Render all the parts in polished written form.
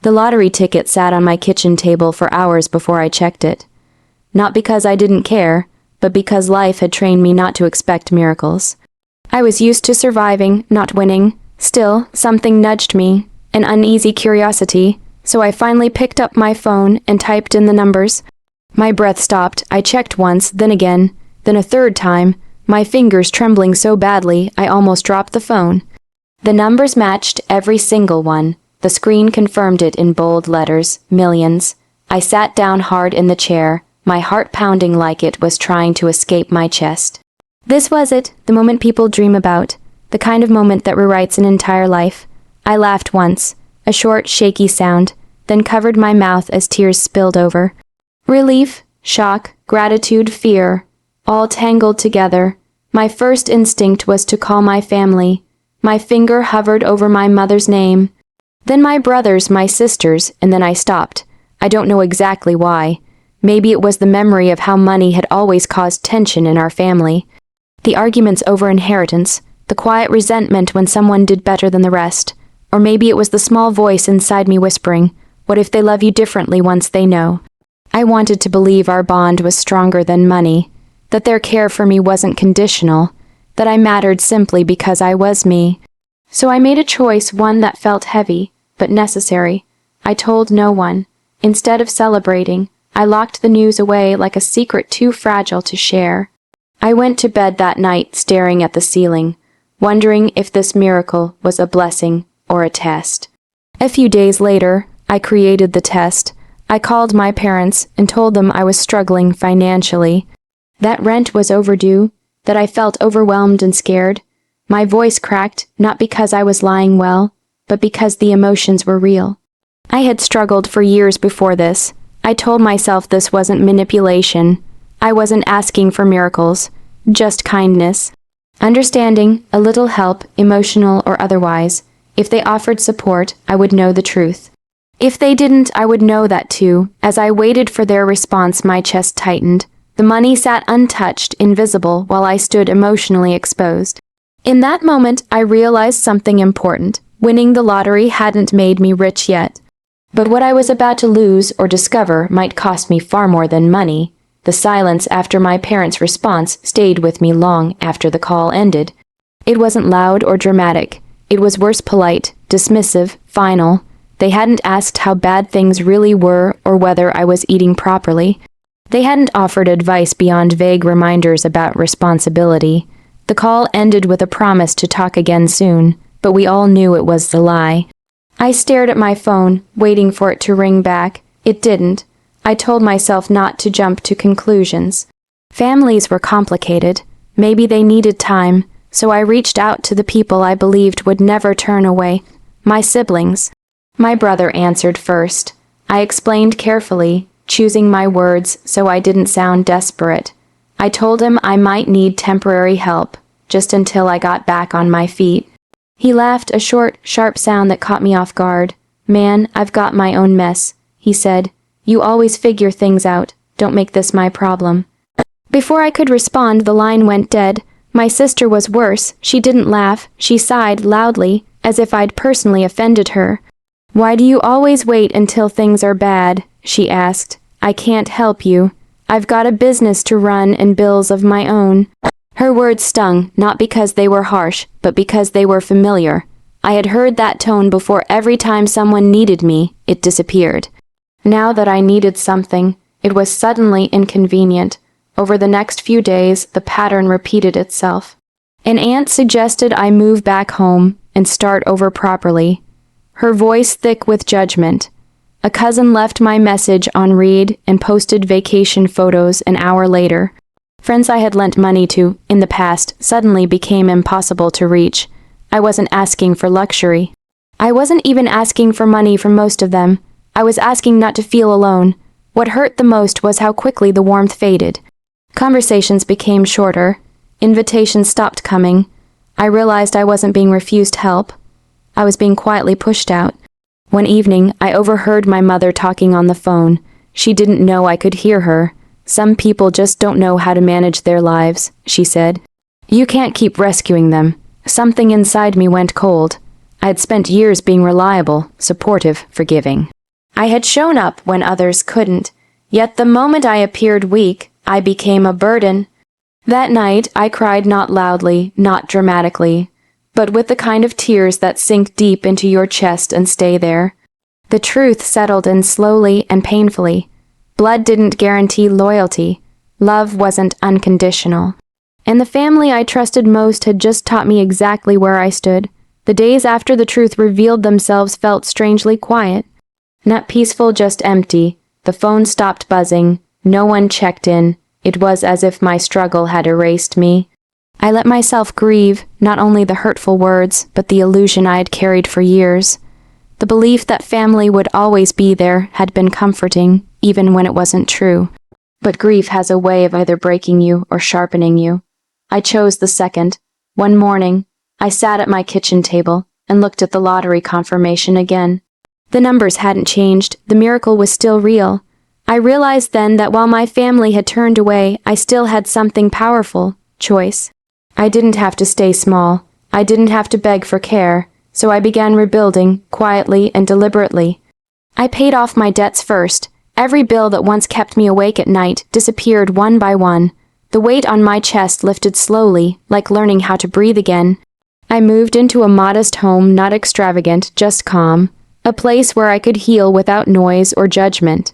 The lottery ticket sat on my kitchen table for hours before I checked it. Not because I didn't care, but because life had trained me not to expect miracles. I was used to surviving, not winning. Still, something nudged me, an uneasy curiosity, so I finally picked up my phone and typed in the numbers. My breath stopped. I checked once, then again, then a third time, my fingers trembling so badly I almost dropped the phone. The numbers matched, every single one. The screen confirmed it in bold letters, millions. I sat down hard in the chair, my heart pounding like it was trying to escape my chest. This was it, the moment people dream about, the kind of moment that rewrites an entire life. I laughed once, a short, shaky sound, then covered my mouth as tears spilled over. Relief, shock, gratitude, fear, all tangled together. My first instinct was to call my family. My finger hovered over my mother's name. Then my brothers, my sisters, and then I stopped. I don't know exactly why. Maybe it was the memory of how money had always caused tension in our family. The arguments over inheritance, the quiet resentment when someone did better than the rest. Or maybe it was the small voice inside me whispering, what if they love you differently once they know? I wanted to believe our bond was stronger than money, that their care for me wasn't conditional, that I mattered simply because I was me. So I made a choice, one that felt heavy, but necessary. I told no one. Instead of celebrating, I locked the news away like a secret too fragile to share. I went to bed that night staring at the ceiling, wondering if this miracle was a blessing or a test. A few days later, I created the test. I called my parents and told them I was struggling financially, that rent was overdue, that I felt overwhelmed and scared. My voice cracked, not because I was lying well, but because the emotions were real. I had struggled for years before this. I told myself this wasn't manipulation. I wasn't asking for miracles, just kindness. Understanding, a little help, emotional or otherwise. If they offered support, I would know the truth. If they didn't, I would know that too. As I waited for their response, my chest tightened. The money sat untouched, invisible, while I stood emotionally exposed. In that moment, I realized something important. Winning the lottery hadn't made me rich yet. But what I was about to lose or discover might cost me far more than money. The silence after my parents' response stayed with me long after the call ended. It wasn't loud or dramatic. It was worse, polite, dismissive, final. They hadn't asked how bad things really were or whether I was eating properly. They hadn't offered advice beyond vague reminders about responsibility. The call ended with a promise to talk again soon, but we all knew it was the lie. I stared at my phone, waiting for it to ring back. It didn't. I told myself not to jump to conclusions. Families were complicated. Maybe they needed time, so I reached out to the people I believed would never turn away. My siblings. My brother answered first. I explained carefully, choosing my words so I didn't sound desperate. I told him I might need temporary help, just until I got back on my feet. He laughed, a short, sharp sound that caught me off guard. "Man, I've got my own mess," he said. "You always figure things out. Don't make this my problem." Before I could respond, the line went dead. My sister was worse. She didn't laugh. She sighed loudly, as if I'd personally offended her. "Why do you always wait until things are bad?" she asked. "I can't help you. I've got a business to run and bills of my own." Her words stung, not because they were harsh, but because they were familiar. I had heard that tone before. Every time someone needed me, it disappeared. Now that I needed something, it was suddenly inconvenient. Over the next few days, the pattern repeated itself. An aunt suggested I move back home and start over properly, her voice thick with judgment. A cousin left my message on read and posted vacation photos an hour later. Friends I had lent money to, in the past, suddenly became impossible to reach. I wasn't asking for luxury. I wasn't even asking for money from most of them. I was asking not to feel alone. What hurt the most was how quickly the warmth faded. Conversations became shorter. Invitations stopped coming. I realized I wasn't being refused help. I was being quietly pushed out. One evening, I overheard my mother talking on the phone. She didn't know I could hear her. "Some people just don't know how to manage their lives," she said. "You can't keep rescuing them." Something inside me went cold. I had spent years being reliable, supportive, forgiving. I had shown up when others couldn't, yet the moment I appeared weak, I became a burden. That night, I cried not loudly, not dramatically, but with the kind of tears that sink deep into your chest and stay there. The truth settled in slowly and painfully. Blood didn't guarantee loyalty. Love wasn't unconditional. And the family I trusted most had just taught me exactly where I stood. The days after the truth revealed themselves felt strangely quiet. Not peaceful, just empty. The phone stopped buzzing. No one checked in. It was as if my struggle had erased me. I let myself grieve, not only the hurtful words, but the illusion I had carried for years. The belief that family would always be there had been comforting, even when it wasn't true. But grief has a way of either breaking you or sharpening you. I chose the second. One morning, I sat at my kitchen table and looked at the lottery confirmation again. The numbers hadn't changed, the miracle was still real. I realized then that while my family had turned away, I still had something powerful: choice. I didn't have to stay small. I didn't have to beg for care, so I began rebuilding, quietly and deliberately. I paid off my debts first. Every bill that once kept me awake at night disappeared one by one. The weight on my chest lifted slowly, like learning how to breathe again. I moved into a modest home, not extravagant, just calm, a place where I could heal without noise or judgment.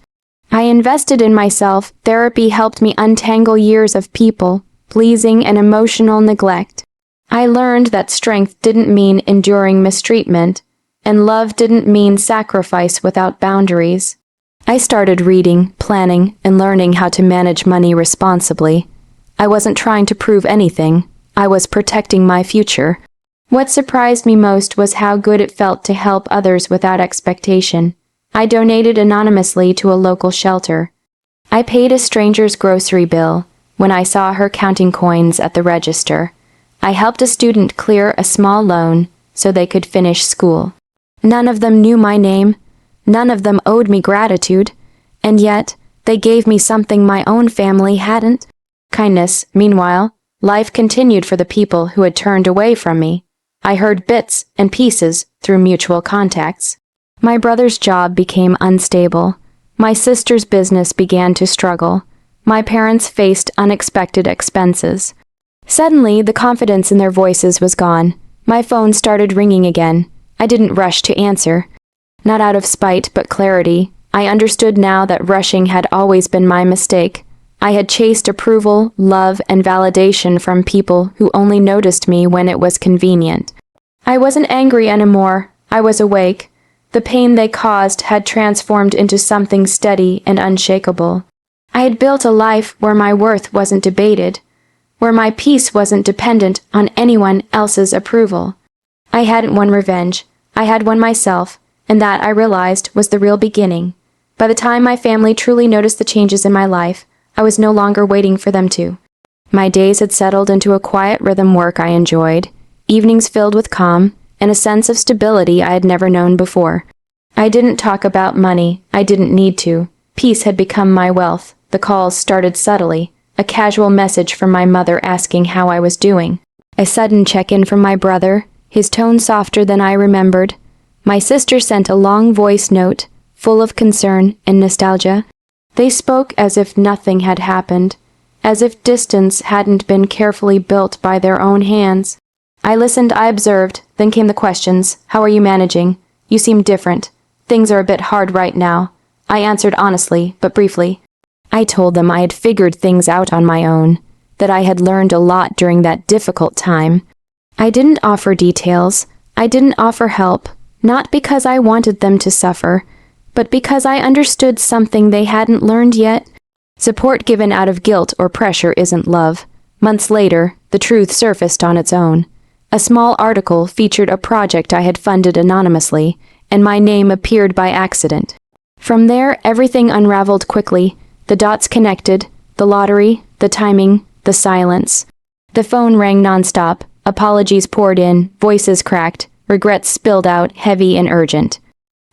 I invested in myself. Therapy helped me untangle years of people, pleasing, and emotional neglect. I learned that strength didn't mean enduring mistreatment, and love didn't mean sacrifice without boundaries. I started reading, planning, and learning how to manage money responsibly. I wasn't trying to prove anything. I was protecting my future. What surprised me most was how good it felt to help others without expectation. I donated anonymously to a local shelter. I paid a stranger's grocery bill when I saw her counting coins at the register. I helped a student clear a small loan so they could finish school. None of them knew my name. None of them owed me gratitude. And yet, they gave me something my own family hadn't. Kindness. Meanwhile, life continued for the people who had turned away from me. I heard bits and pieces through mutual contacts. My brother's job became unstable. My sister's business began to struggle. My parents faced unexpected expenses. Suddenly, the confidence in their voices was gone. My phone started ringing again. I didn't rush to answer. Not out of spite, but clarity. I understood now that rushing had always been my mistake. I had chased approval, love, and validation from people who only noticed me when it was convenient. I wasn't angry anymore. I was awake. The pain they caused had transformed into something steady and unshakable. I had built a life where my worth wasn't debated, where my peace wasn't dependent on anyone else's approval. I hadn't won revenge. I had won myself, and that, I realized, was the real beginning. By the time my family truly noticed the changes in my life, I was no longer waiting for them to. My days had settled into a quiet rhythm work I enjoyed, evenings filled with calm, and a sense of stability I had never known before. I didn't talk about money. I didn't need to. Peace had become my wealth. The calls started subtly, a casual message from my mother asking how I was doing. A sudden check-in from my brother, his tone softer than I remembered. My sister sent a long voice note, full of concern and nostalgia. They spoke as if nothing had happened, as if distance hadn't been carefully built by their own hands. I listened, I observed, then came the questions. How are you managing? You seem different. Things are a bit hard right now. I answered honestly, but briefly. I told them I had figured things out on my own, that I had learned a lot during that difficult time. I didn't offer details. I didn't offer help, not because I wanted them to suffer, but because I understood something they hadn't learned yet. Support given out of guilt or pressure isn't love. Months later, the truth surfaced on its own. A small article featured a project I had funded anonymously, and my name appeared by accident. From there, everything unraveled quickly. The dots connected, the lottery, the timing, the silence. The phone rang nonstop, apologies poured in, voices cracked, regrets spilled out, heavy and urgent.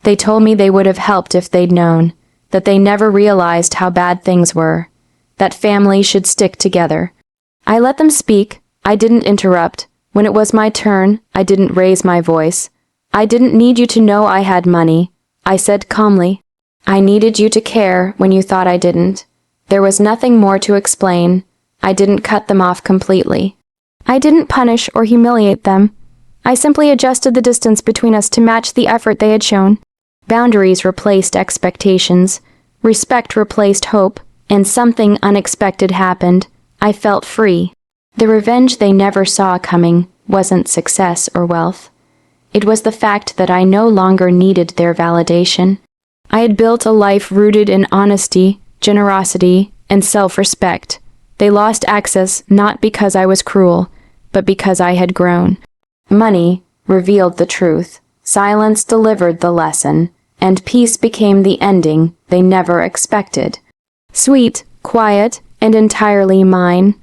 They told me they would have helped if they'd known, that they never realized how bad things were, that families should stick together. I let them speak. I didn't interrupt. When it was my turn, I didn't raise my voice. I didn't need you to know I had money. I said calmly, I needed you to care when you thought I didn't. There was nothing more to explain. I didn't cut them off completely. I didn't punish or humiliate them. I simply adjusted the distance between us to match the effort they had shown. Boundaries replaced expectations. Respect replaced hope, and something unexpected happened. I felt free. The revenge they never saw coming wasn't success or wealth. It was the fact that I no longer needed their validation. I had built a life rooted in honesty, generosity, and self-respect. They lost access not because I was cruel, but because I had grown. Money revealed the truth, silence delivered the lesson, and peace became the ending they never expected. Sweet, quiet, and entirely mine.